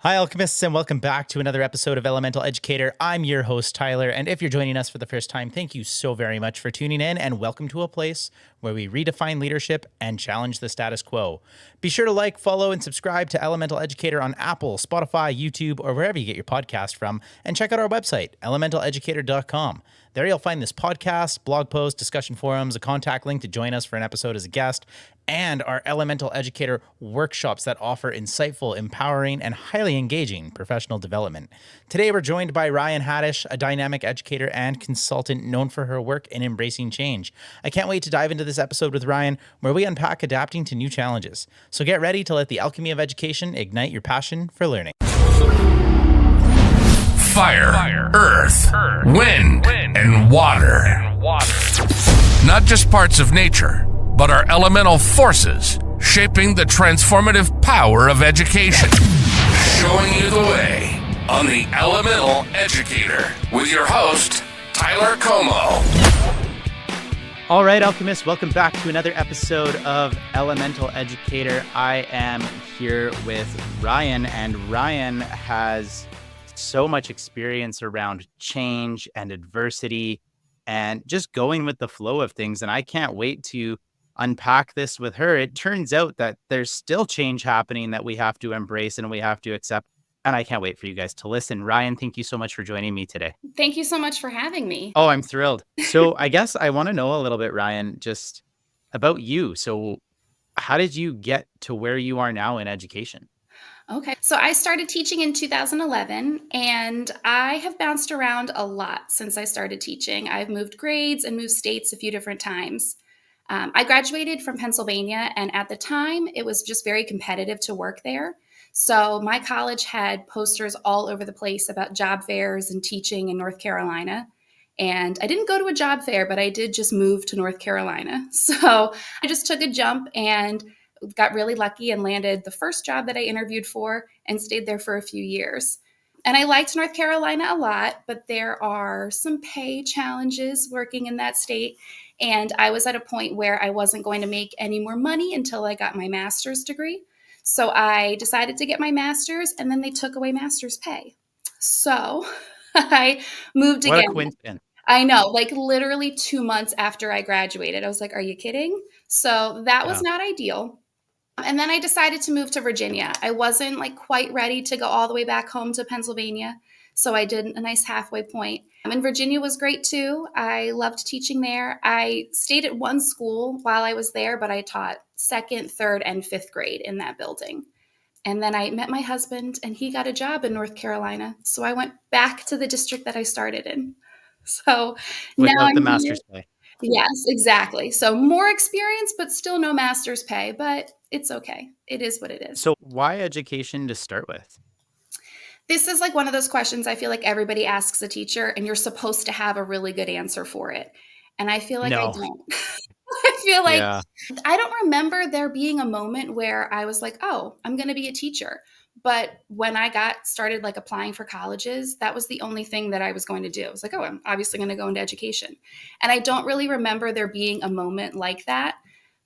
Hi, alchemists, and welcome back to another episode of Elemental Educator. I'm your host, Tyler, and if you're joining us for the first time, thank you so very much for tuning in, and welcome to a place where we redefine leadership and challenge the status quo. Be sure to like, follow, and subscribe to Elemental Educator on Apple, Spotify, YouTube, or wherever you get your podcast from, and check out our website, elementaleducator.com. There you'll find this podcast, blog post, discussion forums, a contact link to join us for an episode as a guest, and our Elemental Educator workshops that offer insightful, empowering, and highly engaging professional development. Today, we're joined by Rhyann Hatisch, a dynamic educator and consultant known for her work in embracing change. I can't wait to dive into this episode with Rhyann, where we unpack adapting to new challenges. So get ready to let the alchemy of education ignite your passion for learning. Fire, earth, wind, and water. Not just parts of nature, but are elemental forces shaping the transformative power of education. Showing you the way on the Elemental Educator with your host, Tyler Como. All right, alchemists, welcome back to another episode of Elemental Educator. I am here with Rhyann, and Rhyann has so much experience around change and adversity and just going with the flow of things. And I can't wait to unpack this with her. It turns out that there's still change happening that we have to embrace and we have to accept. And I can't wait for you guys to listen. Rhyann, thank you so much for joining me today. Thank you so much for having me. Oh, I'm thrilled. So I guess I want to know a little bit, Rhyann, just about you. So how did you get to where you are now in education? Okay. So I started teaching in 2011, and I have bounced around a lot since I started teaching. I've moved grades and moved states a few different times. I graduated from Pennsylvania, and at the time, it was just very competitive to work there. So my college had posters all over the place about job fairs and teaching in North Carolina. And I didn't go to a job fair, but I did just move to North Carolina. So I just took a jump and got really lucky and landed the first job that I interviewed for and stayed there for a few years. And I liked North Carolina a lot, but there are some pay challenges working in that state. And I was at a point where I wasn't going to make any more money until I got my master's degree. So I decided to get my master's, and then they took away master's pay. So I moved again. What a coincidence. I know, like literally 2 months after I graduated. I was like, are you kidding? So that was not ideal. And then I decided to move to Virginia. I wasn't like quite ready to go all the way back home to Pennsylvania. So I did a nice halfway point. And Virginia was great too. I loved teaching there. I stayed at one school while I was there, but I taught second, third, and fifth grade in that building. And then I met my husband, and he got a job in North Carolina. So I went back to the district that I started in. So now Without the I'm master's here. pay. Yes, exactly. So more experience, but still no master's pay, but it's okay. It is what it is. So why education to start with? This is like one of those questions I feel like everybody asks a teacher, and you're supposed to have a really good answer for it. And I feel like I No. don't. I feel like Yeah. I don't remember there being a moment where I was like, oh, I'm going to be a teacher. But when I got started like applying for colleges, that was the only thing that I was going to do. I was like, oh, I'm obviously going to go into education. And I don't really remember there being a moment like that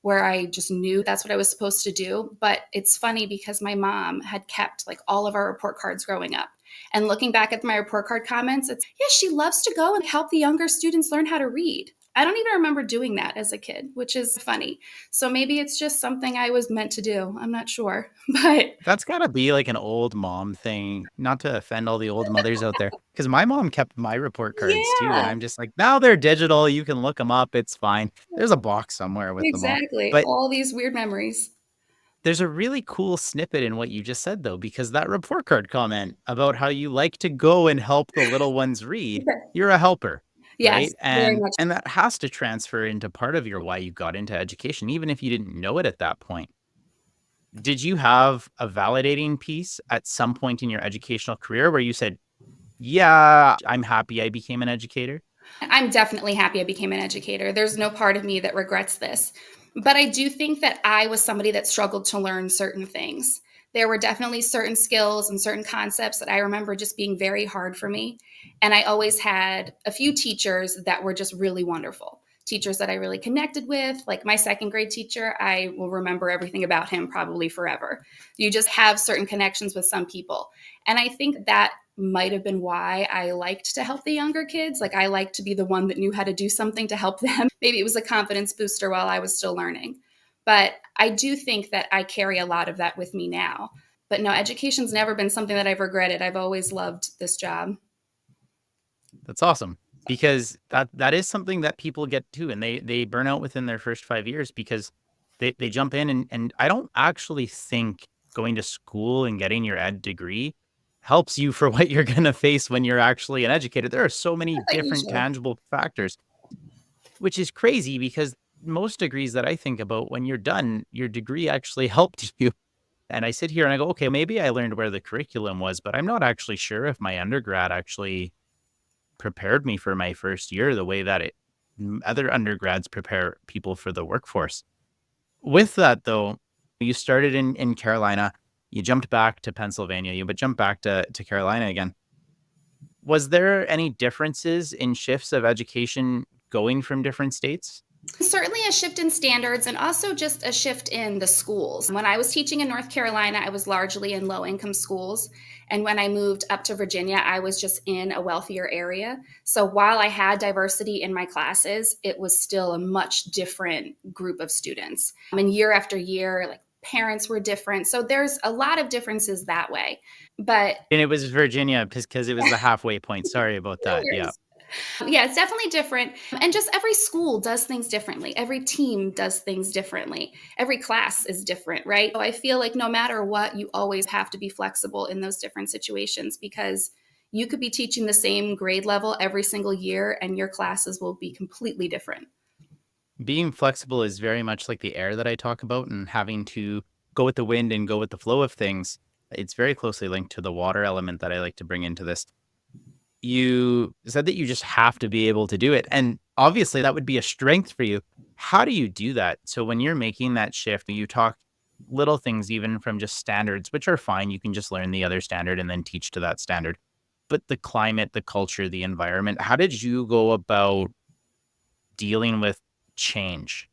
where I just knew that's what I was supposed to do. But it's funny because my mom had kept like all of our report cards growing up. And looking back at my report card comments, it's, yeah, she loves to go and help the younger students learn how to read. I don't even remember doing that as a kid, which is funny. So maybe it's just something I was meant to do. I'm not sure, but That's got to be like an old mom thing, not to offend all the old mothers out there. Because my mom kept my report cards too. And yeah, I'm just like, now they're digital. You can look them up. It's fine. There's a box somewhere with them all. exactly. But All these weird memories. there's a really cool snippet in what you just said, though, because that report card comment about how you like to go and help the little ones read, you're a helper. Yes, Right. very much. And that has to transfer into part of your why you got into education, even if you didn't know it at that point. Did you have a validating piece at some point in your educational career where you said, yeah, I'm happy I became an educator? I'm definitely happy I became an educator. There's no part of me that regrets this. But I do think that I was somebody that struggled to learn certain things. There were definitely certain skills and certain concepts that I remember just being very hard for me. And I always had a few teachers that were just really wonderful. teachers that I really connected with. Like my second grade teacher, I will remember everything about him probably forever. You just have certain connections with some people. And I think that might have been why I liked to help the younger kids. Like I liked to be the one that knew how to do something to help them. Maybe it was a confidence booster while I was still learning. But I do think that I carry a lot of that with me now. But no, education's never been something that I've regretted. I've always loved this job. That's awesome, because that is something that people get to, and they burn out within their first 5 years because they jump in, and I don't actually think going to school and getting your ed degree helps you for what you're going to face when you're actually an educator. There are so many different Usually. tangible factors, which is crazy because most degrees that I think about, when you're done, your degree actually helped you. And I sit here and I go, okay, maybe I learned where the curriculum was, but I'm not actually sure if my undergrad actually prepared me for my first year the way that other undergrads prepare people for the workforce. With that, though, you started in Carolina, you jumped back to Pennsylvania, but jumped back to Carolina again. Was there any differences in shifts of education going from different states? Certainly a shift in standards and also just a shift in the schools. When I was teaching in North Carolina, I was largely in low income schools. And when I moved up to Virginia, I was just in a wealthier area. So while I had diversity in my classes, it was still a much different group of students. And year after year, like parents were different. So there's a lot of differences that way. But And it was Virginia because it was the halfway point. Sorry about no that. Yeah. worries. Yeah, it's definitely different. And just every school does things differently. Every team does things differently. Every class is different, right? So I feel like no matter what, you always have to be flexible in those different situations because you could be teaching the same grade level every single year and your classes will be completely different. Being flexible is very much like the air that I talk about, and having to go with the wind and go with the flow of things. It's very closely linked to the water element that I like to bring into this. You said that you just have to be able to do it. And obviously, that would be a strength for you. How do you do that? So, when you're making that shift, you talk little things, even from just standards, which are fine. You can just learn the other standard and then teach to that standard. But the climate, the culture, the environment, how did you go about dealing with change?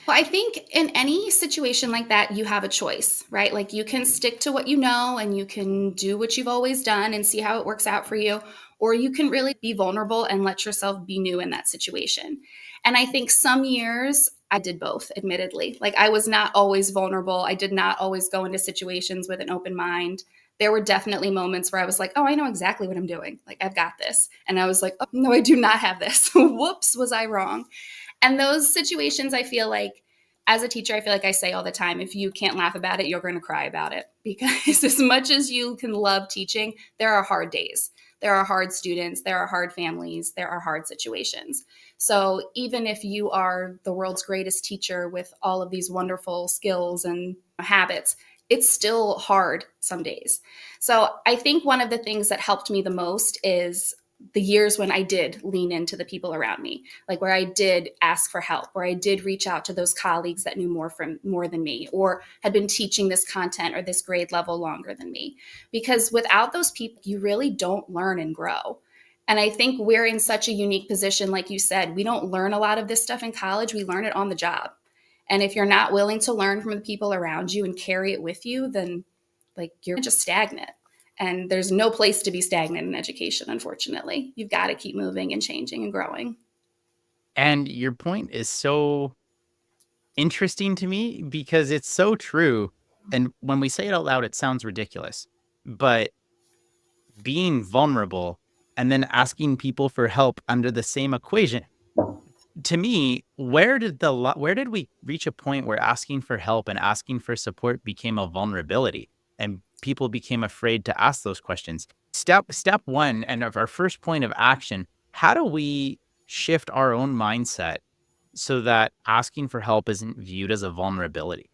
Well, I think in any situation like that, you have a choice, right? Like you can stick to what you know and you can do what you've always done and see how it works out for you. Or you can really be vulnerable and let yourself be new in that situation. And I think some years I did both, admittedly. Like I was not always vulnerable. I did not always go into situations with an open mind. There were definitely moments where I was like, oh, I know exactly what I'm doing. Like, I've got this. And I was like, oh, no, I do not have this. Whoops, was I wrong? And those situations, I feel like, as a teacher, I feel like I say all the time, if you can't laugh about it, you're going to cry about it. Because as much as you can love teaching, there are hard days. There are hard students. There are hard families. There are hard situations. So even if you are the world's greatest teacher with all of these wonderful skills and habits, it's still hard some days. So I think one of the things that helped me the most is the years when I did lean into the people around me, like where I did ask for help, where I did reach out to those colleagues that knew more than me, or had been teaching this content or this grade level longer than me. Because without those people, you really don't learn and grow. And I think we're in such a unique position, like you said, we don't learn a lot of this stuff in college. We learn it on the job. And if you're not willing to learn from the people around you and carry it with you, then like you're just stagnant. And there's no place to be stagnant in education, unfortunately. You've got to keep moving and changing and growing. And your point is so interesting to me because it's so true. And when we say it out loud, it sounds ridiculous. But being vulnerable and then asking people for help under the same equation, to me, where did we reach a point where asking for help and asking for support became a vulnerability and people became afraid to ask those questions? Step one, and of our first point of action, how do we shift our own mindset so that asking for help isn't viewed as a vulnerability?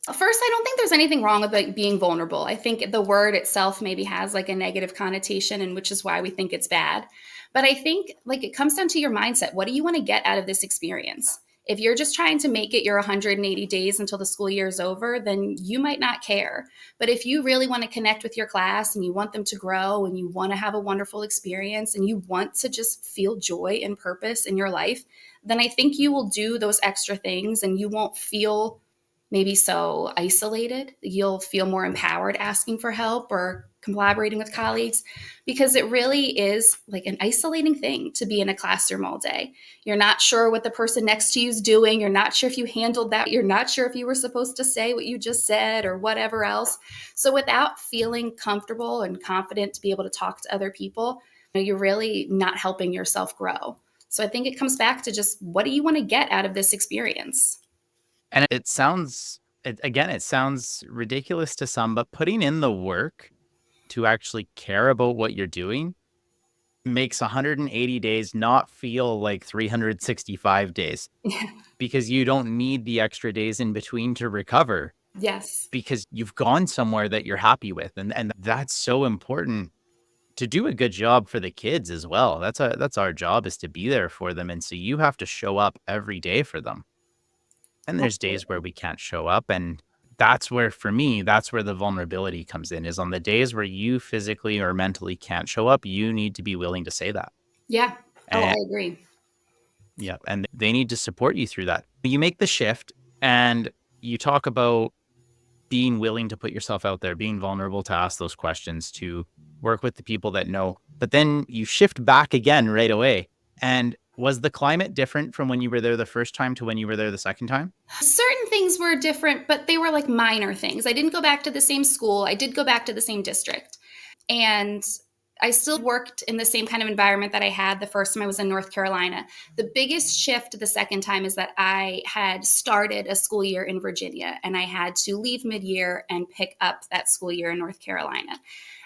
First, I don't think there's anything wrong with like being vulnerable. I think the word itself maybe has like a negative connotation, and which is why we think it's bad. But I think like it comes down to your mindset. What do you want to get out of this experience? If you're just trying to make it your 180 days until the school year is over, then you might not care. But if you really want to connect with your class and you want them to grow and you want to have a wonderful experience and you want to just feel joy and purpose in your life, then I think you will do those extra things and you won't feel maybe so isolated. You'll feel more empowered asking for help or collaborating with colleagues, because it really is like an isolating thing to be in a classroom all day. You're not sure what the person next to you is doing. You're not sure if you handled that. You're not sure if you were supposed to say what you just said or whatever else. So without feeling comfortable and confident to be able to talk to other people, you're really not helping yourself grow. So I think it comes back to just, what do you want to get out of this experience? And it sounds ridiculous to some, but putting in the work to actually care about what you're doing makes 180 days not feel like 365 days, because you don't need the extra days in between to recover, Yes. because you've gone somewhere that you're happy with. And that's so important to do a good job for the kids as well. That's our job, is to be there for them. And so you have to show up every day for them. And there's days where Absolutely. we can't show up. And that's where, for me, that's where the vulnerability comes in, is on the days where you physically or mentally can't show up, you need to be willing to say that. Yeah. Oh, And I agree. yeah, and they need to support you through that. You make the shift and you talk about being willing to put yourself out there, being vulnerable to ask those questions, to work with the people that know. But then you shift back again right away. And was the climate different from when you were there the first time to when you were there the second time? Certain things were different, but they were like minor things. I didn't go back to the same school. I did go back to the same district. And I still worked in the same kind of environment that I had the first time I was in North Carolina. The biggest shift the second time is that I had started a school year in Virginia and I had to leave mid year and pick up that school year in North Carolina.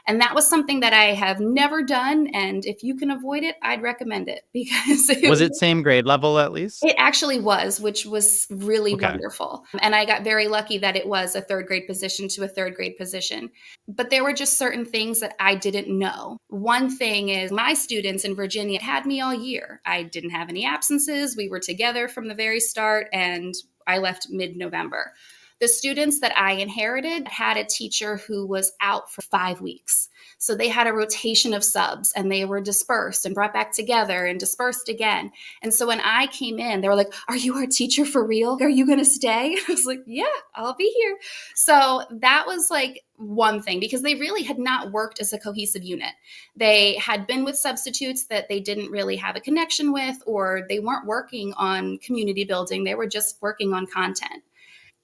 And that was something that I have never done. And if you can avoid it, I'd recommend it because Was it same grade level at least? it actually was, which was really Okay. wonderful. And I got very lucky that it was a third grade position to a third grade position. But there were just certain things that I didn't know. One thing is, my students in Virginia had me all year. I didn't have any absences. We were together from the very start, and I left mid November. The students that I inherited had a teacher who was out for 5 weeks. So they had a rotation of subs and they were dispersed and brought back together and dispersed again. And so when I came in, they were like, "Are you our teacher for real? Are you going to stay?" I was like, "Yeah, I'll be here." So that was like one thing, because they really had not worked as a cohesive unit. They had been with substitutes that they didn't really have a connection with, or they weren't working on community building. They were just working on content.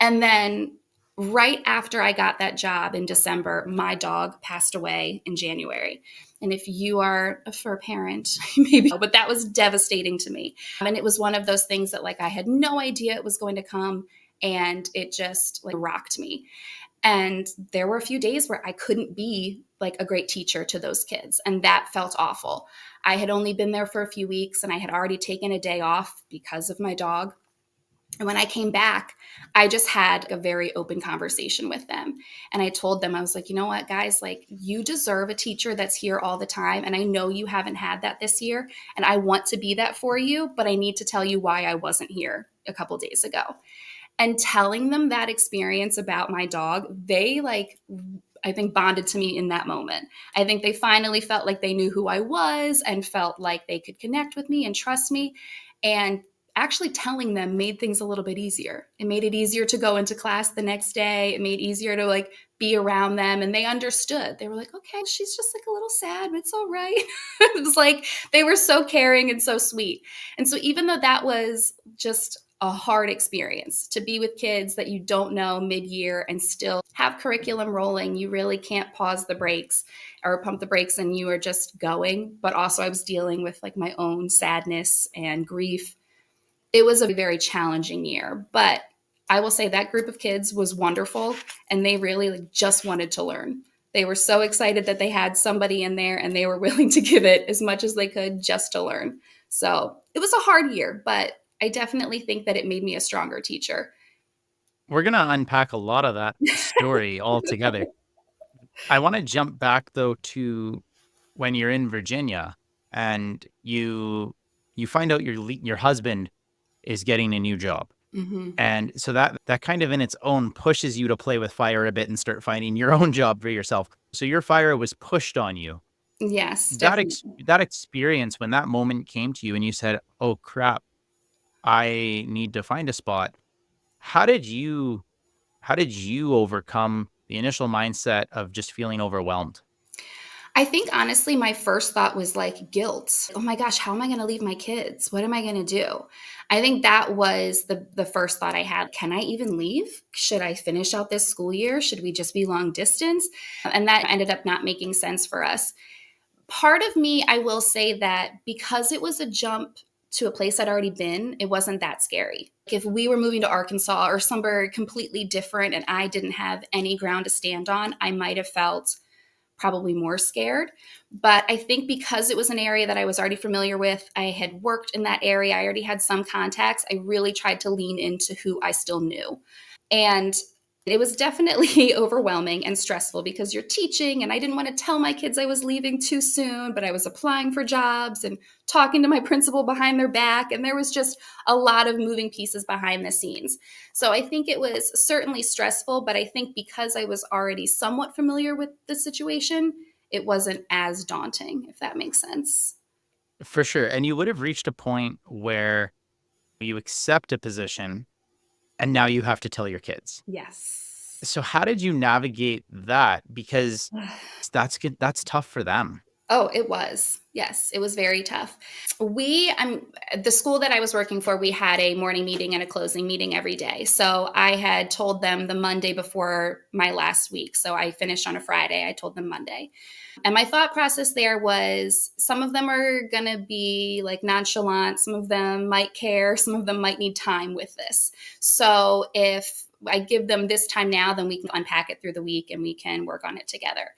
And then right after I got that job in December, my dog passed away in January. And if you are a fur parent, maybe, but that was devastating to me. And it was one of those things that, like, I had no idea it was going to come, and it just like rocked me. And there were a few days where I couldn't be like a great teacher to those kids, and that felt awful. I had only been there for a few weeks and I had already taken a day off because of my dog. And when I came back, I just had a very open conversation with them. And I told them, I was like, "You know what, guys, like, you deserve a teacher that's here all the time. And I know you haven't had that this year. And I want to be that for you, but I need to tell you why I wasn't here a couple days ago." And telling them that experience about my dog, they like, I think, bonded to me in that moment. I think they finally felt like they knew who I was and felt like they could connect with me and trust me. And actually telling them made things a little bit easier. It made it easier to go into class the next day. It made it easier to like be around them, and they understood. They were like, "Okay, she's just like a little sad, but it's all right." It was like they were so caring and so sweet. And so even though that was just a hard experience to be with kids that you don't know mid-year and still have curriculum rolling, you really can't pause the brakes or pump the brakes, and you are just going. But also I was dealing with like my own sadness and grief. It was a very challenging year, but I will say that group of kids was wonderful, and they really like just wanted to learn. They were so excited that they had somebody in there, and they were willing to give it as much as they could just to learn. So it was a hard year, but I definitely think that it made me a stronger teacher. We're going to unpack a lot of that story all together. I want to jump back though to when you're in Virginia and you find out your husband is getting a new job. Hmm. And so that kind of in its own pushes you to play with fire a bit and start finding your own job for yourself. So your fire was pushed on you. Yes, That definitely. that experience, when that moment came to you and you said, "Oh crap, I need to find a spot." How did you how did you overcome the initial mindset of just feeling overwhelmed? I think honestly, my first thought was like guilt. Oh my gosh, how am I going to leave my kids? What am I going to do? I think that was the first thought I had. Can I even leave? Should I finish out this school year? Should we just be long distance? And that ended up not making sense for us. Part of me, I will say that because it was a jump to a place I'd already been, it wasn't that scary. If we were moving to Arkansas or somewhere completely different and I didn't have any ground to stand on, I might have felt probably more scared. But I think because it was an area that I was already familiar with, I had worked in that area, I already had some contacts, I really tried to lean into who I still knew. And it was definitely overwhelming and stressful because you're teaching, and I didn't want to tell my kids I was leaving too soon, but I was applying for jobs and talking to my principal behind their back. And there was just a lot of moving pieces behind the scenes. So I think it was certainly stressful, but I think because I was already somewhat familiar with the situation, it wasn't as daunting, if that makes sense. For sure. And you would have reached a point where you accept a position and now you have to tell your kids. Yes. So how did you navigate that? Because that's tough for them. Oh, it was. Yes, it was very tough. The school that I was working for, we had a morning meeting and a closing meeting every day. So I had told them the Monday before my last week. So I finished on a Friday. I told them Monday. And my thought process there was some of them are going to be like nonchalant. Some of them might care. Some of them might need time with this. So if I give them this time now, then we can unpack it through the week and we can work on it together.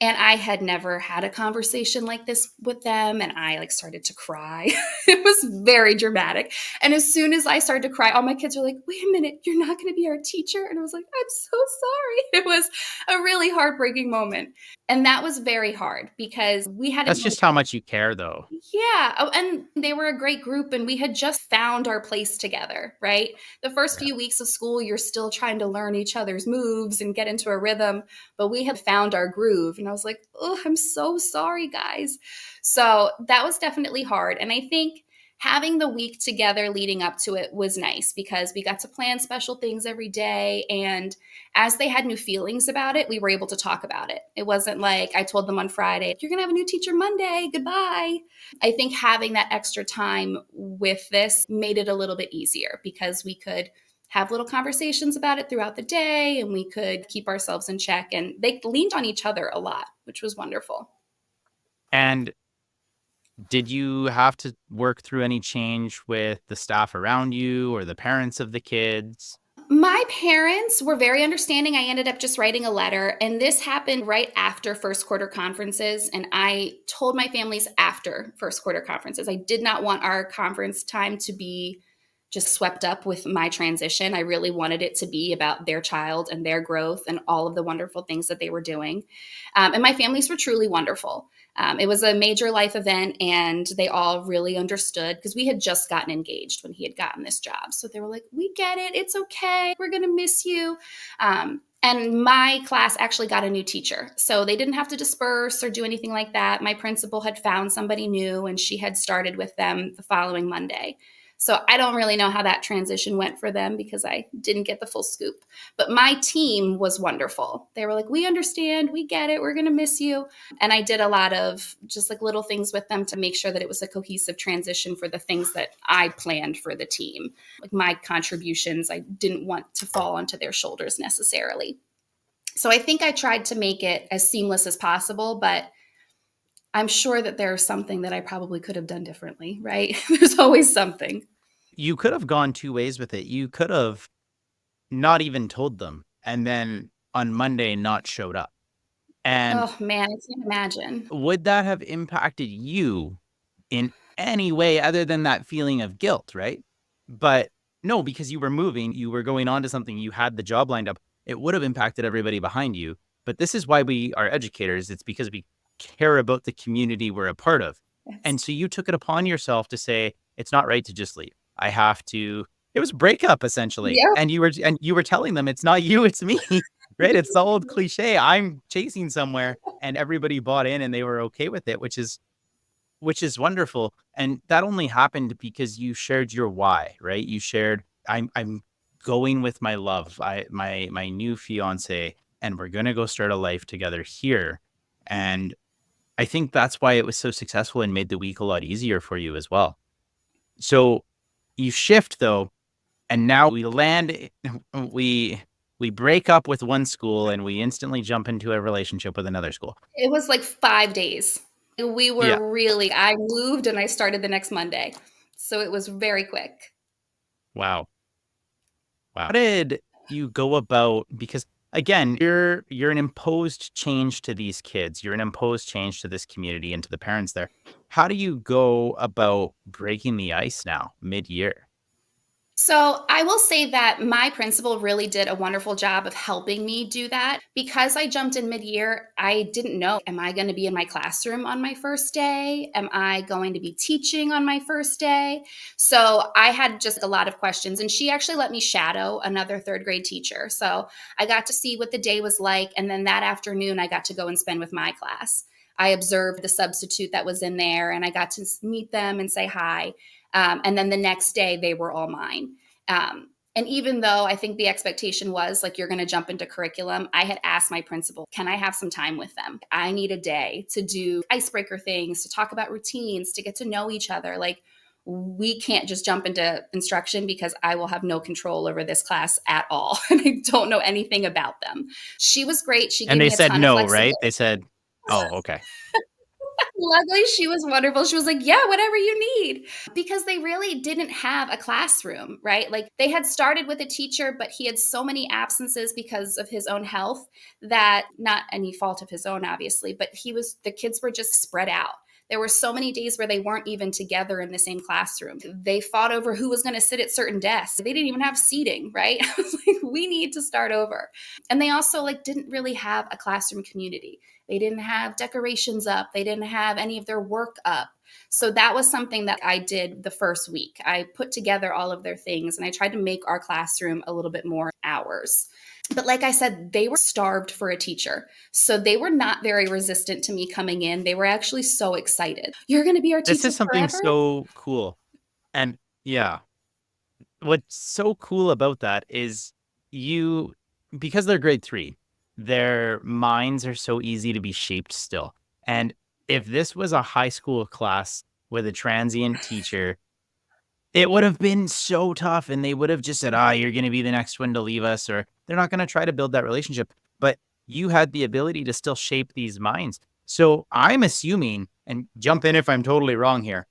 And I had never had a conversation like this with them. And I like started to cry. It was very dramatic. And as soon as I started to cry, all my kids were like, wait a minute, you're not going to be our teacher. And I was like, I'm so sorry. It was a really heartbreaking moment. And that was very hard because we That's hadn't. just how much you care, though. Yeah. Oh, and they were a great group, and we had just found our place together, right? The first Yeah. few weeks of school, you're still trying to learn each other's moves and get into a rhythm, but we had found our groove. And I was like, oh, I'm so sorry, guys. So that was definitely hard. And I think having the week together leading up to it was nice because we got to plan special things every day. And as they had new feelings about it, we were able to talk about it. It wasn't like I told them on Friday, you're going to have a new teacher Monday. Goodbye. I think having that extra time with this made it a little bit easier because we could have little conversations about it throughout the day and we could keep ourselves in check. And they leaned on each other a lot, which was wonderful. And did you have to work through any change with the staff around you or the parents of the kids? My parents were very understanding. I ended up just writing a letter, and this happened right after first quarter conferences. And I told my families after first quarter conferences. I did not want our conference time to be just swept up with my transition. I really wanted it to be about their child and their growth and all of the wonderful things that they were doing. And my families were truly wonderful. It was a major life event, and they all really understood because we had just gotten engaged when he had gotten this job. So they were like, we get it. It's okay. We're going to miss you. And my class actually got a new teacher. So they didn't have to disperse or do anything like that. My principal had found somebody new, and she had started with them the following Monday. So I don't really know how that transition went for them because I didn't get the full scoop. But my team was wonderful. They were like, we understand. We get it. We're going to miss you. And I did a lot of just like little things with them to make sure that it was a cohesive transition for the things that I planned for the team. Like my contributions, I didn't want to fall onto their shoulders necessarily. So I think I tried to make it as seamless as possible, but I'm sure that there's something that I probably could have done differently, right? There's always something. You could have gone two ways with it. You could have not even told them and then on Monday not showed up. And Oh man, I can't imagine. would that have impacted you in any way other than that feeling of guilt, right? But no, because you were moving, you were going on to something, you had the job lined up. It would have impacted everybody behind you. But this is why we are educators. It's because we care about the community we're a part of. Yes. And so you took it upon yourself to say, it's not right to just leave. I have to. It was breakup essentially. Yeah. And you were telling them it's not you, it's me. Right? It's the old cliche. I'm chasing somewhere, and everybody bought in and they were okay with it, which is wonderful. And that only happened because you shared your why, right? You shared, I'm going with my love, my new fiance, and we're gonna go start a life together here. And I think that's why it was so successful and made the week a lot easier for you as well. So you shift though, and now we land, we break up with one school and we instantly jump into a relationship with another school. It was like 5 days. We Yeah. were really I moved and I started the next Monday. So it was very quick. Wow. Wow. How did you go about, because again, you're an imposed change to these kids. You're an imposed change to this community and to the parents there. How do you go about breaking the ice now mid-year? So I will say that my principal really did a wonderful job of helping me do that. Because I jumped in mid-year, I didn't know, am I going to be in my classroom on my first day? Am I going to be teaching on my first day? So I had just a lot of questions, and she actually let me shadow another third grade teacher. So I got to see what the day was like, and then that afternoon I got to go and spend with my class. I observed the substitute that was in there, and I got to meet them and say hi. And then the next day, they were all mine. And even though I think the expectation was like, you're going to jump into curriculum, I had asked my principal, can I have some time with them? I need a day to do icebreaker things, to talk about routines, to get to know each other. Like, we can't just jump into instruction because I will have no control over this class at all. And I don't know anything about them. She was great. She And gave they me a said ton of no, flexibility. right? They said, "Oh, okay." Luckily, she was wonderful. She was like, yeah, whatever you need. Because they really didn't have a classroom, right? Like, they had started with a teacher, but he had so many absences because of his own health that, not any fault of his own, obviously, but the kids were just spread out. There were so many days where they weren't even together in the same classroom. They fought over who was going to sit at certain desks. They didn't even have seating, right? I was like, we need to start over. And they also didn't really have a classroom community. They didn't have decorations up. They didn't have any of their work up. So that was something that I did the first week. I put together all of their things and I tried to make our classroom a little bit more ours. But like I said, they were starved for a teacher. So they were not very resistant to me coming in. They were actually so excited. You're going to be our This teacher is something forever? so cool. And yeah, what's so cool about that is you, because they're grade 3, their minds are so easy to be shaped still. And if this was a high school class with a transient teacher, it would have been so tough, and they would have just said, "Ah, you're gonna be the next one to leave us," or they're not gonna try to build that relationship. But you had the ability to still shape these minds. So I'm assuming, and jump in if I'm totally wrong here,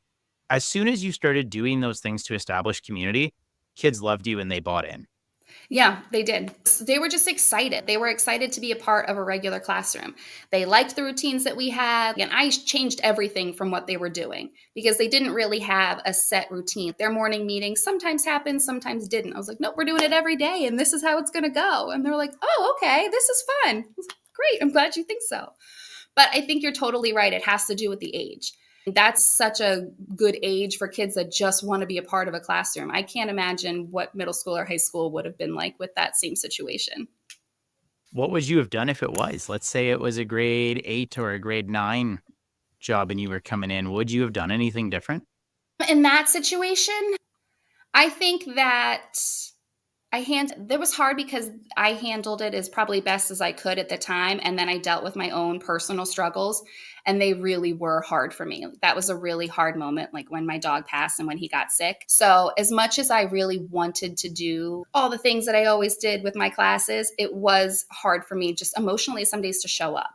as soon as you started doing those things to establish community, kids loved you and they bought in. Yeah, they did. They were just excited. They were excited to be a part of a regular classroom. They liked the routines that we had. And I changed everything from what they were doing because they didn't really have a set routine. Their morning meetings sometimes happened, sometimes didn't. I was like, nope, we're doing it every day and this is how it's going to go. And they're like, oh, okay, this is fun. I was like, great. I'm glad you think so. But I think you're totally right. It has to do with the age. That's such a good age for kids that just want to be a part of a classroom. I can't imagine what middle school or high school would have been like with that same situation. What would you have done if it was? Let's say it was a grade 8 or a grade 9 job and you were coming in. Would you have done anything different? In that situation, I think that it was hard because I handled it as probably best as I could at the time. And then I dealt with my own personal struggles and they really were hard for me. That was a really hard moment, like when my dog passed and when he got sick. So as much as I really wanted to do all the things that I always did with my classes, it was hard for me just emotionally some days to show up.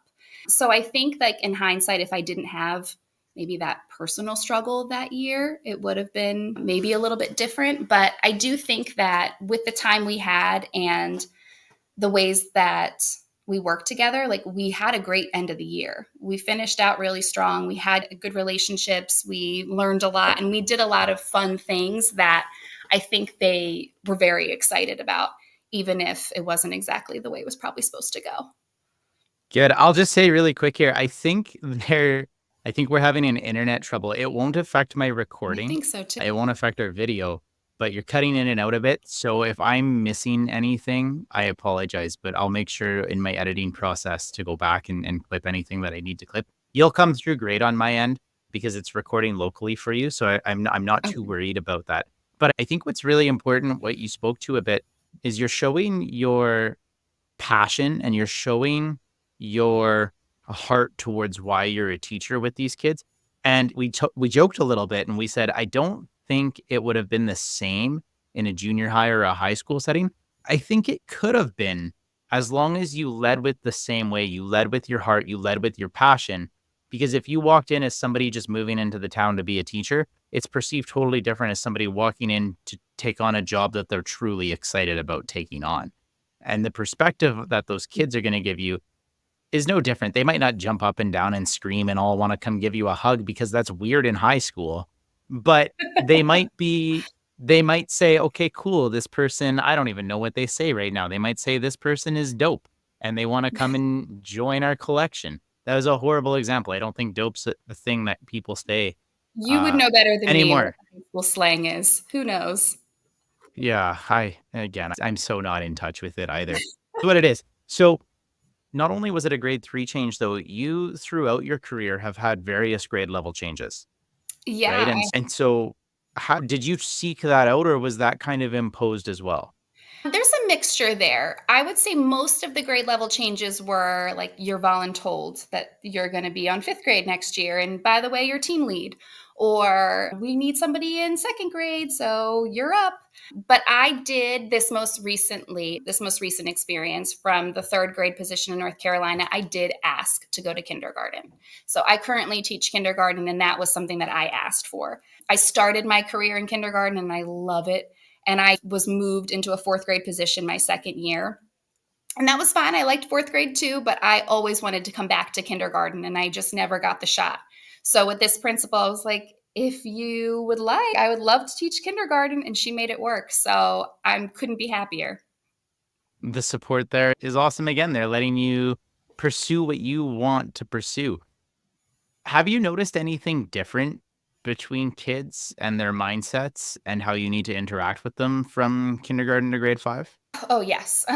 So I think like in hindsight, if I didn't have maybe that personal struggle that year, it would have been maybe a little bit different. But I do think that with the time we had and the ways that we worked together, like we had a great end of the year. We finished out really strong. We had good relationships. We learned a lot and we did a lot of fun things that I think they were very excited about, even if it wasn't exactly the way it was probably supposed to go. Good. I'll just say really quick here. I think we're having an internet trouble. It won't affect my I recording. think so too. It won't affect our video. but you're cutting in and out a bit. So if I'm missing anything, I apologize, but I'll make sure in my editing process to go back and clip anything that I need to clip. You'll come through great on my end because it's recording locally for you. So I'm not too Okay. worried about that. But I think what's really important, what you spoke to a bit, is you're showing your passion and you're showing your heart towards why you're a teacher with these kids. And we joked a little bit and we said, I don't think it would have been the same in a junior high or a high school setting. I think it could have been, as long as you led with the same way, you led with your heart, you led with your passion. Because if you walked in as somebody just moving into the town to be a teacher, it's perceived totally different as somebody walking in to take on a job that they're truly excited about taking on. And the perspective that those kids are going to give you is no different. They might not jump up and down and scream and all want to come give you a hug because that's weird in high school, but they might say, okay, cool. This person, I don't even know what they say right now. They might say this person is dope and they want to come and join our collection. That was a horrible example. I don't think dope's a thing that people say You would know better than me what anymore. high school slang is. Who knows? Yeah. I'm so not in touch with it either. It's what it is. So not only was it a grade 3 change, though, you throughout your career have had various grade level changes, right? Yeah, And so how did you seek that out or was that kind of imposed as well? there's a mixture there. I would say most of the grade level changes were like you're voluntold that you're going to be on fifth grade next year. And by the way, you're team lead. Or we need somebody in second grade, so you're up. But I did this most recent experience from the third grade position in North Carolina. I did ask to go to kindergarten. So I currently teach kindergarten, and that was something that I asked for. I started my career in kindergarten and I love it. And I was moved into a fourth grade position my second year. And that was fine. I liked fourth grade too, but I always wanted to come back to kindergarten and I just never got the shot. So with this principal, I was like, if you would like, I would love to teach kindergarten. And she made it work. So I couldn't be happier. The support there is awesome again. They're letting you pursue what you want to pursue. Have you noticed anything different between kids and their mindsets and how you need to interact with them from kindergarten to grade 5? Oh, yes,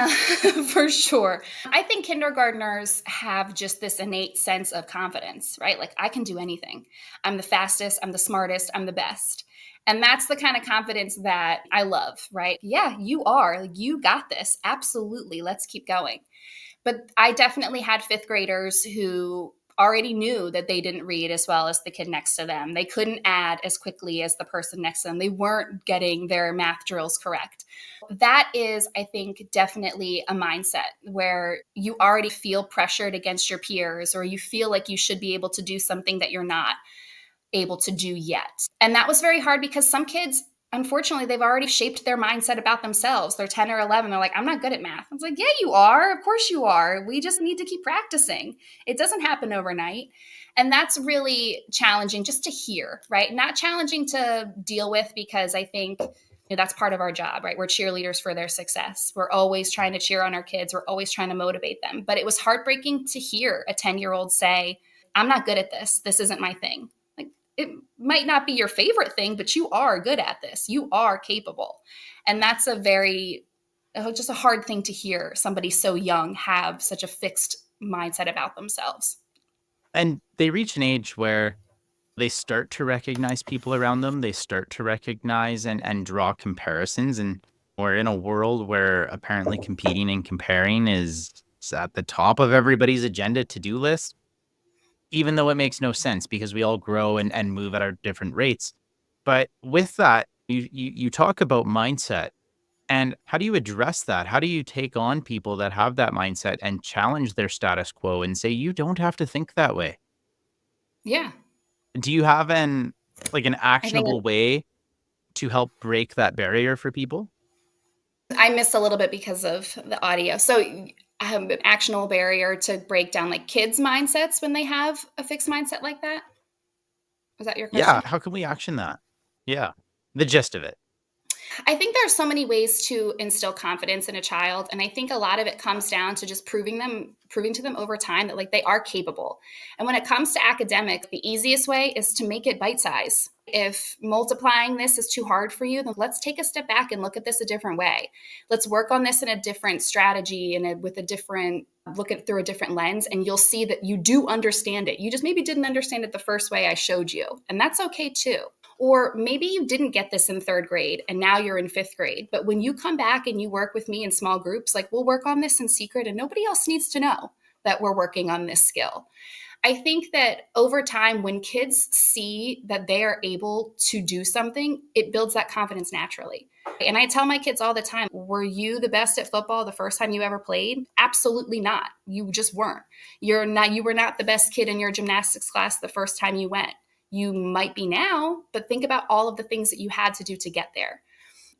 for sure. I think kindergartners have just this innate sense of confidence, right? Like, I can do anything. I'm the fastest, I'm the smartest, I'm the best. And that's the kind of confidence that I love, right? Yeah, you are. Like, you got this. Absolutely. Let's keep going. But I definitely had fifth graders who already knew that they didn't read as well as the kid next to them. They couldn't add as quickly as the person next to them. They weren't getting their math drills correct. That is, I think, definitely a mindset where you already feel pressured against your peers or you feel like you should be able to do something that you're not able to do yet. And that was very hard because some kids, unfortunately, they've already shaped their mindset about themselves. They're 10 or 11. They're like, I'm not good at math. I was like, yeah, you are. Of course you are. We just need to keep practicing. It doesn't happen overnight. And that's really challenging just to hear, right? Not challenging to deal with because I think that's part of our job, right? We're cheerleaders for their success. We're always trying to cheer on our kids. We're always trying to motivate them. But it was heartbreaking to hear a 10-year-old say, I'm not good at this. This isn't my thing. Like, it might not be your favorite thing, but you are good at this. You are capable. And that's just a hard thing to hear somebody so young have such a fixed mindset about themselves. And they reach an age where they start to recognize people around them. They start to recognize and draw comparisons. And we're in a world where apparently competing and comparing is at the top of everybody's agenda to-do list, even though it makes no sense because we all grow and move at our different rates. But with that, you talk about mindset. And how do you address that? How do you take on people that have that mindset and challenge their status quo and say, you don't have to think that way? Yeah. Do you have an I think actionable way to help break that barrier for people? I missed a little bit because of the audio. So an actionable barrier to break down like kids' mindsets when they have a fixed mindset like that. Was that your Yeah, question? how can we action that? Yeah, the gist of it. I think there are so many ways to instill confidence in a child, and I think a lot of it comes down to just proving to them over time that like they are capable. And when it comes to academic, the easiest way is to make it bite size. If multiplying this is too hard for you, then let's take a step back and look at this a different way. Let's work on this in a different strategy and with a different look at it through a different lens, and you'll see that you do understand it. You just maybe didn't understand it the first way I showed you, and that's okay too. Or maybe you didn't get this in third grade and now you're in fifth grade. But when you come back and you work with me in small groups, like we'll work on this in secret and nobody else needs to know that we're working on this skill. I think that over time, when kids see that they are able to do something, it builds that confidence naturally. And I tell my kids all the time, were you the best at football the first time you ever played? Absolutely not. You just weren't. You were not the best kid in your gymnastics class the first time you went. You might be now, but think about all of the things that you had to do to get there.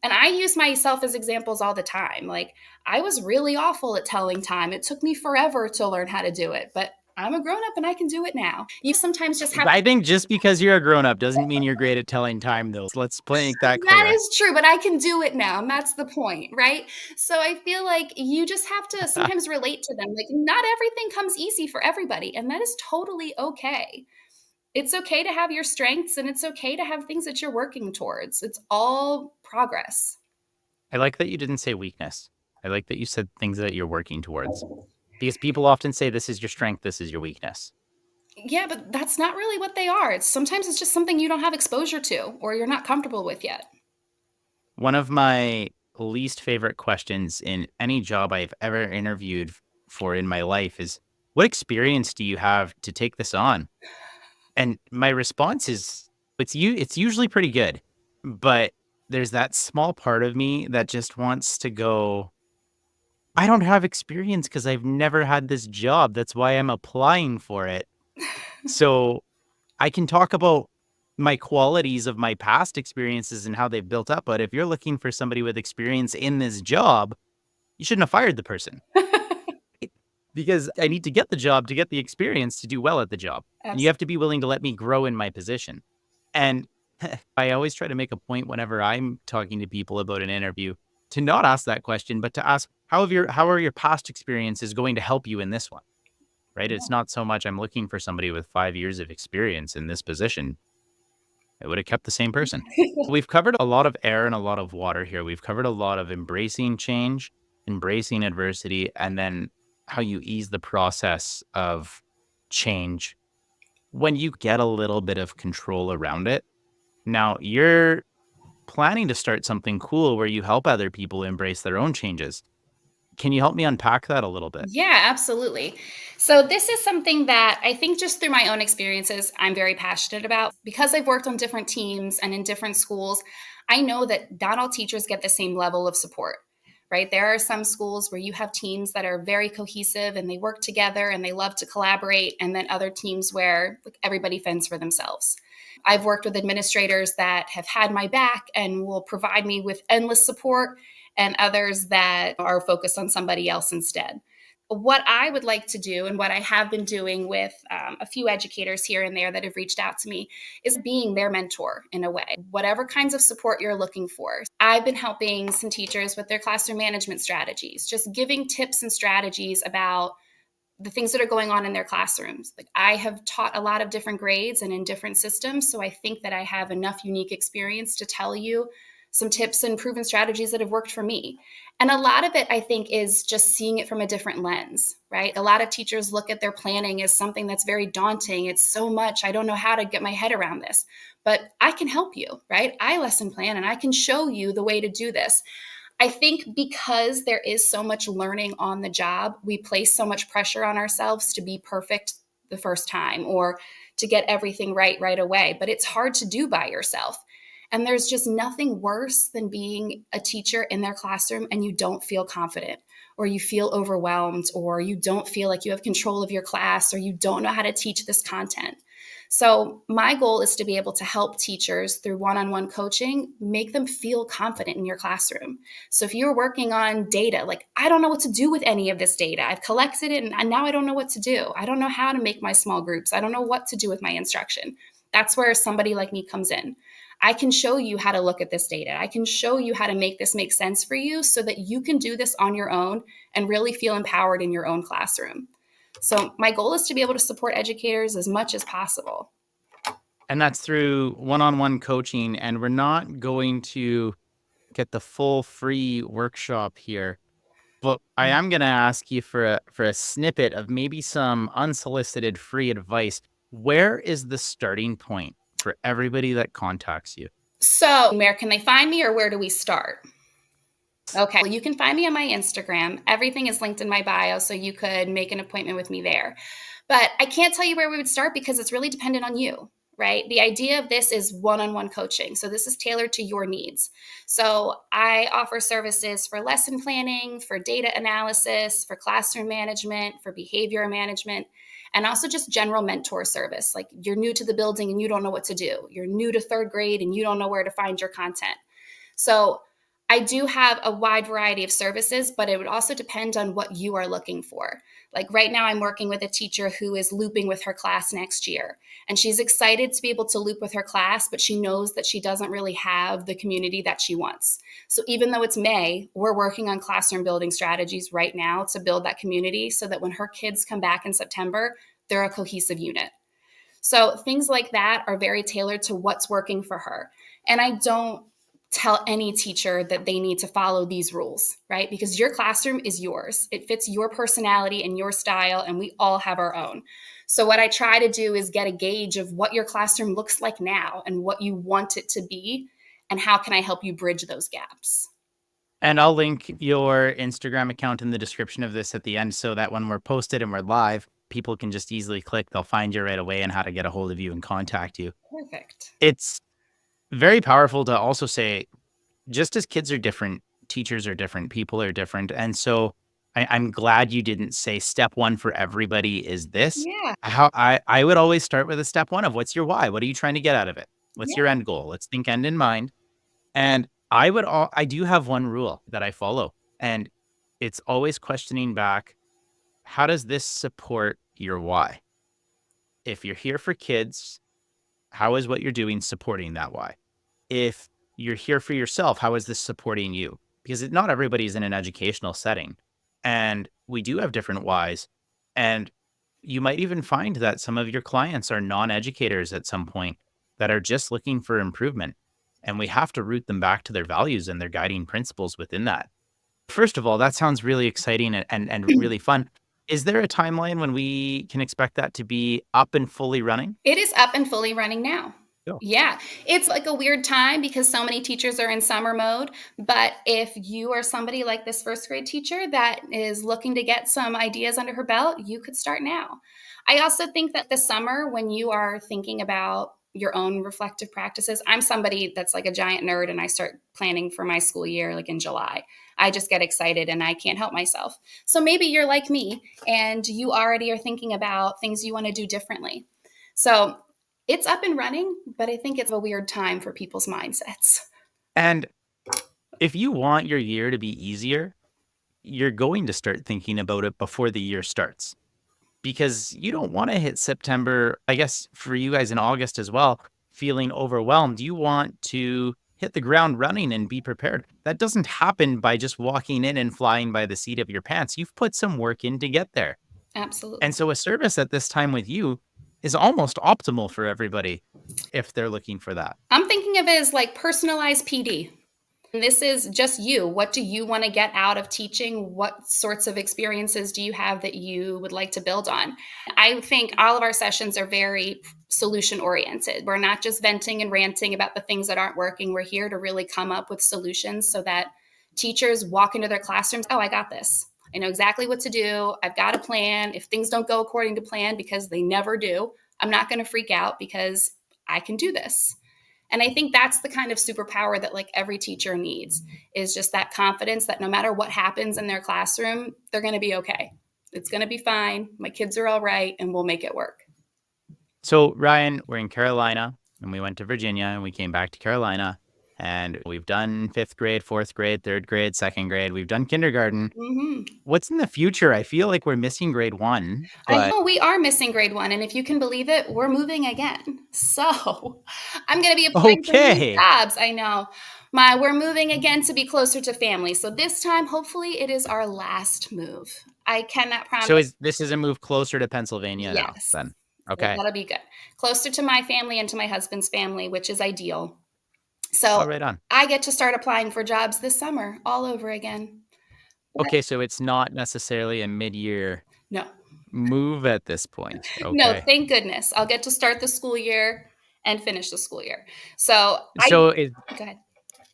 And I use myself as examples all the time. Like, I was really awful at telling time. It took me forever to learn how to do it, but I'm a grown up and I can do it now. You sometimes just have I think just because you're a grown up doesn't mean you're great at telling time, though. So let's make that clear. That is true, but I can do it now. And that's the point, right? So I feel like you just have to sometimes relate to them. Like, not everything comes easy for everybody, and that is totally okay. It's okay to have your strengths and it's okay to have things that you're working towards. It's all progress. I like that you didn't say weakness. I like that you said things that you're working towards. Because people often say this is your strength, this is your weakness. Yeah, but that's not really what they are. Sometimes it's just something you don't have exposure to or you're not comfortable with yet. One of my least favorite questions in any job I've ever interviewed for in my life is, what experience do you have to take this on? And my response is, it's usually pretty good, but there's that small part of me that just wants to go, I don't have experience because I've never had this job. That's why I'm applying for it. So I can talk about my qualities of my past experiences and how they've built up. But if you're looking for somebody with experience in this job, you shouldn't have fired the person. Because I need to get the job to get the experience to do well at the job. And you have to be willing to let me grow in my position. And I always try to make a point whenever I'm talking to people about an interview to not ask that question, but to ask, how are your past experiences going to help you in this one? Right? It's not so much I'm looking for somebody with 5 years of experience in this position. I would have kept the same person. We've covered a lot of air and a lot of water here. We've covered a lot of embracing change, embracing adversity, and then how you ease the process of change when you get a little bit of control around it. Now, you're planning to start something cool where you help other people embrace their own changes. Can you help me unpack that a little bit? Yeah, absolutely. So, this is something that I think just through my own experiences, I'm very passionate about. Because I've worked on different teams and in different schools, I know that not all teachers get the same level of support, right? There are some schools where you have teams that are very cohesive and they work together and they love to collaborate, and then other teams where everybody fends for themselves. I've worked with administrators that have had my back and will provide me with endless support, and others that are focused on somebody else instead. What I would like to do, and what I have been doing with a few educators here and there that have reached out to me, is being their mentor in a way. Whatever kinds of support you're looking for. I've been helping some teachers with their classroom management strategies, just giving tips and strategies about the things that are going on in their classrooms. Like, I have taught a lot of different grades and in different systems, so I think that I have enough unique experience to tell you some tips and proven strategies that have worked for me. And a lot of it, I think, is just seeing it from a different lens, right? A lot of teachers look at their planning as something that's very daunting. It's so much. I don't know how to get my head around this, but I can help you, right? I lesson plan and I can show you the way to do this. I think because there is so much learning on the job, we place so much pressure on ourselves to be perfect the first time or to get everything right away. But it's hard to do by yourself. And there's just nothing worse than being a teacher in their classroom and you don't feel confident, or you feel overwhelmed, or you don't feel like you have control of your class, or you don't know how to teach this content. So my goal is to be able to help teachers through one-on-one coaching, make them feel confident in your classroom. So if you're working on data, like, I don't know what to do with any of this data. I've collected it and now I don't know what to do. I don't know how to make my small groups. I don't know what to do with my instruction. That's where somebody like me comes in. I can show you how to look at this data. I can show you how to make this make sense for you so that you can do this on your own and really feel empowered in your own classroom. So my goal is to be able to support educators as much as possible. And that's through one-on-one coaching. And we're not going to get the full free workshop here, but I am going to ask you for a snippet of maybe some unsolicited free advice. Where is the starting point for everybody that contacts you? So, where can they find me or where do we start? Okay, well, you can find me on my Instagram. Everything is linked in my bio, so you could make an appointment with me there. But I can't tell you where we would start because it's really dependent on you, right? The idea of this is one on one coaching. So this is tailored to your needs. So I offer services for lesson planning, for data analysis, for classroom management, for behavior management, and also just general mentor service. Like you're new to the building and you don't know what to do. You're new to third grade and you don't know where to find your content. So I do have a wide variety of services, but it would also depend on what you are looking for. Like right now, I'm working with a teacher who is looping with her class next year. And she's excited to be able to loop with her class, but she knows that she doesn't really have the community that she wants. So even though it's May, we're working on classroom building strategies right now to build that community so that when her kids come back in September, they're a cohesive unit. So things like that are very tailored to what's working for her. And I don't tell any teacher that they need to follow these rules, right? Because your classroom is yours. It fits your personality and your style, and we all have our own. So what I try to do is get a gauge of what your classroom looks like now and what you want it to be, and how can I help you bridge those gaps. And I'll link your Instagram account in the description of this at the end so that when we're posted and we're live, people can just easily click. They'll find you right away and how to get a hold of you and contact you. Perfect. It's very powerful to also say, just as kids are different, teachers are different, people are different. And so I'm glad you didn't say step one for everybody is this. Yeah. How I would always start with a step one of what's your why? What are you trying to get out of it? What's your Yeah. end goal? Let's think end in mind. And I do have one rule that I follow, and it's always questioning back, how does this support your why? If you're here for kids, how is what you're doing supporting that why? If you're here for yourself, how is this supporting you? Because not everybody's in an educational setting, and we do have different whys. And you might even find that some of your clients are non-educators at some point that are just looking for improvement. And we have to root them back to their values and their guiding principles within that. First of all, that sounds really exciting and really fun. Is there a timeline when we can expect that to be up and fully running? It is up and fully running now. Yeah. Yeah, it's like a weird time because so many teachers are in summer mode. But if you are somebody like this first grade teacher that is looking to get some ideas under her belt, you could start now. I also think that this summer, when you are thinking about your own reflective practices, I'm somebody that's like a giant nerd and I start planning for my school year like in July. I just get excited and I can't help myself. So maybe you're like me and you already are thinking about things you want to do differently. So it's up and running, but I think it's a weird time for people's mindsets. And if you want your year to be easier, you're going to start thinking about it before the year starts, because you don't want to hit September, I guess for you guys in August as well, feeling overwhelmed. You want to hit the ground running and be prepared. That doesn't happen by just walking in and flying by the seat of your pants. You've put some work in to get there. Absolutely. And so a service at this time with you is almost optimal for everybody if they're looking for that. I'm thinking of it as like personalized PD. And this is just you. What do you want to get out of teaching? What sorts of experiences do you have that you would like to build on? I think all of our sessions are very solution oriented. We're not just venting and ranting about the things that aren't working. We're here to really come up with solutions so that teachers walk into their classrooms. Oh, I got this. I know exactly what to do. I've got a plan. If things don't go according to plan, because they never do, I'm not going to freak out because I can do this. And I think that's the kind of superpower that like every teacher needs, is just that confidence that no matter what happens in their classroom, they're going to be okay. It's going to be fine. My kids are all right and we'll make it work. So Ryan, we're in Carolina and we went to Virginia and we came back to Carolina, and we've done 5th grade, 4th grade, 3rd grade, 2nd grade. We've done kindergarten. Mm-hmm. What's in the future? I feel like we're missing grade 1, I but know we are missing grade 1. And if you can believe it, we're moving again. So I'm going to be applying for new okay. jobs. I know. We're moving again to be closer to family. So this time, hopefully, it is our last move. I cannot promise. So this is a move closer to Pennsylvania now Yes. then? So Okay. that'll be good. Closer to my family and to my husband's family, which is ideal. Oh, So right on. I get to start applying for jobs this summer all over again. But Okay, so it's not necessarily a mid-year no, move at this point. no, Okay. thank goodness. I'll get to start the school year and finish the school year. So So is go ahead.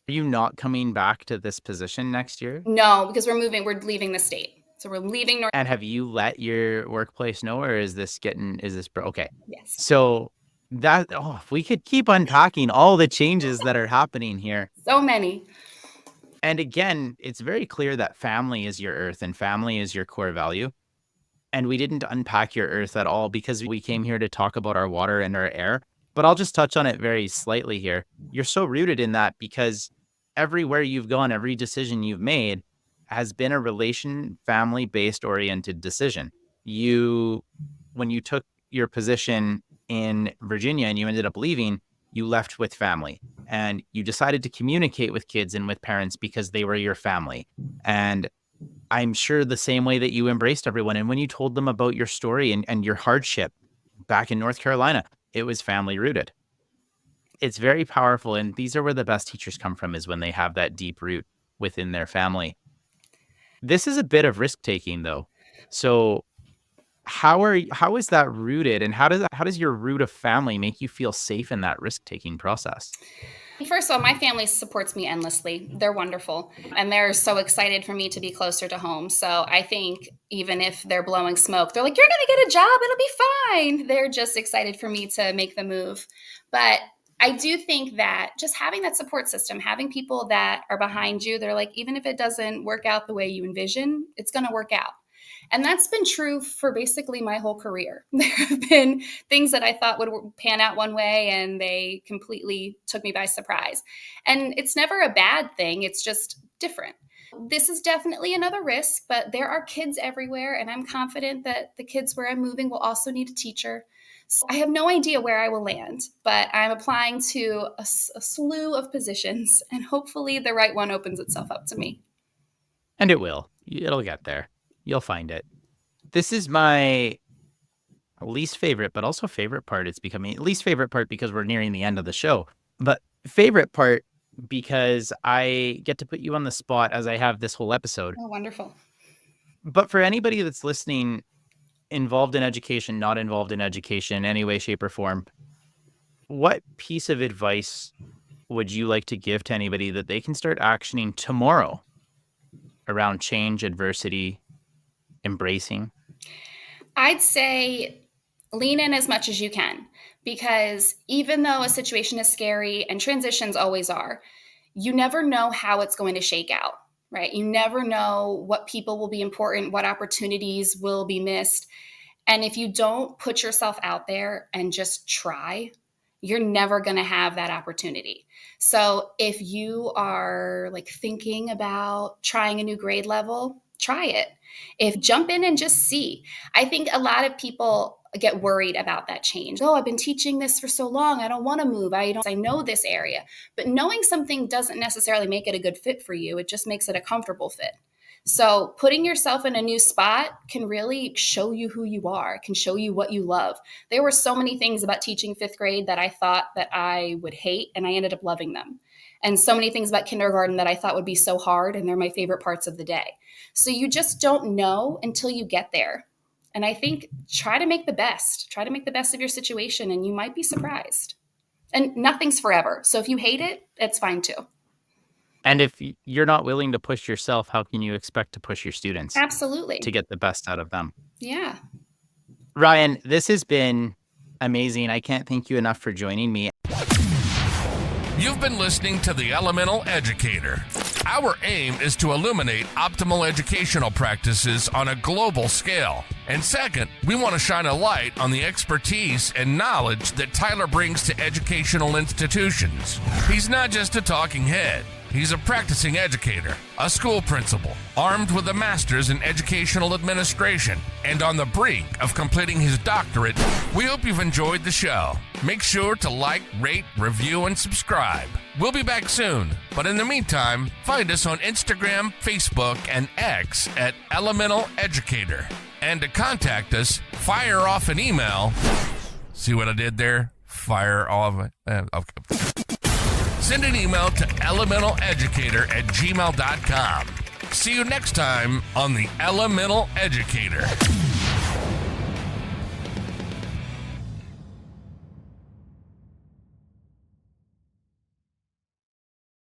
are you not coming back to this position next year? No, because we're leaving the state. So we're leaving North. And have you let your workplace know, or is this okay. Yes, So if we could keep unpacking all the changes that are happening here. so many. And again, it's very clear that family is your earth and family is your core value. And we didn't unpack your earth at all because we came here to talk about our water and our air. But I'll just touch on it very slightly here. You're so rooted in that because everywhere you've gone, every decision you've made has been a family based oriented decision. When you took your position in Virginia and you ended up leaving, you left with family and you decided to communicate with kids and with parents because they were your family. And I'm sure the same way that you embraced everyone. And when you told them about your story and your hardship back in North Carolina, it was family rooted. It's very powerful. And these are where the best teachers come from, is when they have that deep root within their family. This is a bit of risk taking though. So how is that rooted, and how does your root of family make you feel safe in that risk taking process? First of all, my family supports me endlessly. They're wonderful. And they're so excited for me to be closer to home. So I think even if they're blowing smoke, they're like, you're going to get a job. It'll be fine. They're just excited for me to make the move. But I do think that just having that support system, having people that are behind you, they're like, even if it doesn't work out the way you envision, it's going to work out. And that's been true for basically my whole career. There have been things that I thought would pan out one way and they completely took me by surprise. And it's never a bad thing, it's just different. This is definitely another risk, but there are kids everywhere, and I'm confident that the kids where I'm moving will also need a teacher. So I have no idea where I will land, but I'm applying to a slew of positions, and hopefully the right one opens itself up to me. And it will. It'll get there. You'll find it. This is my least favorite, but also favorite part. It's becoming least favorite part because we're nearing the end of the show, but favorite part because I get to put you on the spot as I have this whole episode. Oh, wonderful. But for anybody that's listening, involved in education, not involved in education, any way, shape, or form, what piece of advice would you like to give to anybody that they can start actioning tomorrow around change, adversity, embracing? I'd say lean in as much as you can, because even though a situation is scary, and transitions always are, you never know how it's going to shake out, right? You never know what people will be important, what opportunities will be missed. And if you don't put yourself out there and just try, you're never going to have that opportunity. So if you are like thinking about trying a new grade level, try it. If jump in and just see. I think a lot of people get worried about that change. Oh, I've been teaching this for so long. I don't want to move. I know this area. But knowing something doesn't necessarily make it a good fit for you. It just makes it a comfortable fit. So putting yourself in a new spot can really show you who you are, can show you what you love. There were so many things about teaching fifth grade that I thought that I would hate, and I ended up loving them. And so many things about kindergarten that I thought would be so hard, and they're my favorite parts of the day. So you just don't know until you get there. And I think try to make the best. Try to make the best of your situation, and you might be surprised. And nothing's forever. So if you hate it, it's fine too. And if you're not willing to push yourself, how can you expect to push your students Absolutely. to get the best out of them? Yeah. Rhyann, this has been amazing. I can't thank you enough for joining me. You've been listening to The Elemental Educator. Our aim is to illuminate optimal educational practices on a global scale. And second, we want to shine a light on the expertise and knowledge that Tyler brings to educational institutions. He's not just a talking head. He's a practicing educator, a school principal, armed with a master's in educational administration, and on the brink of completing his doctorate. We hope you've enjoyed the show. Make sure to like, rate, review, and subscribe. We'll be back soon, but in the meantime, find us on Instagram, Facebook, and X at Elemental Educator. And to contact us, fire off an email See what I did there? Fire all of it. Okay. Send an email to elementaleducator@gmail.com. See you next time on the Elemental Educator.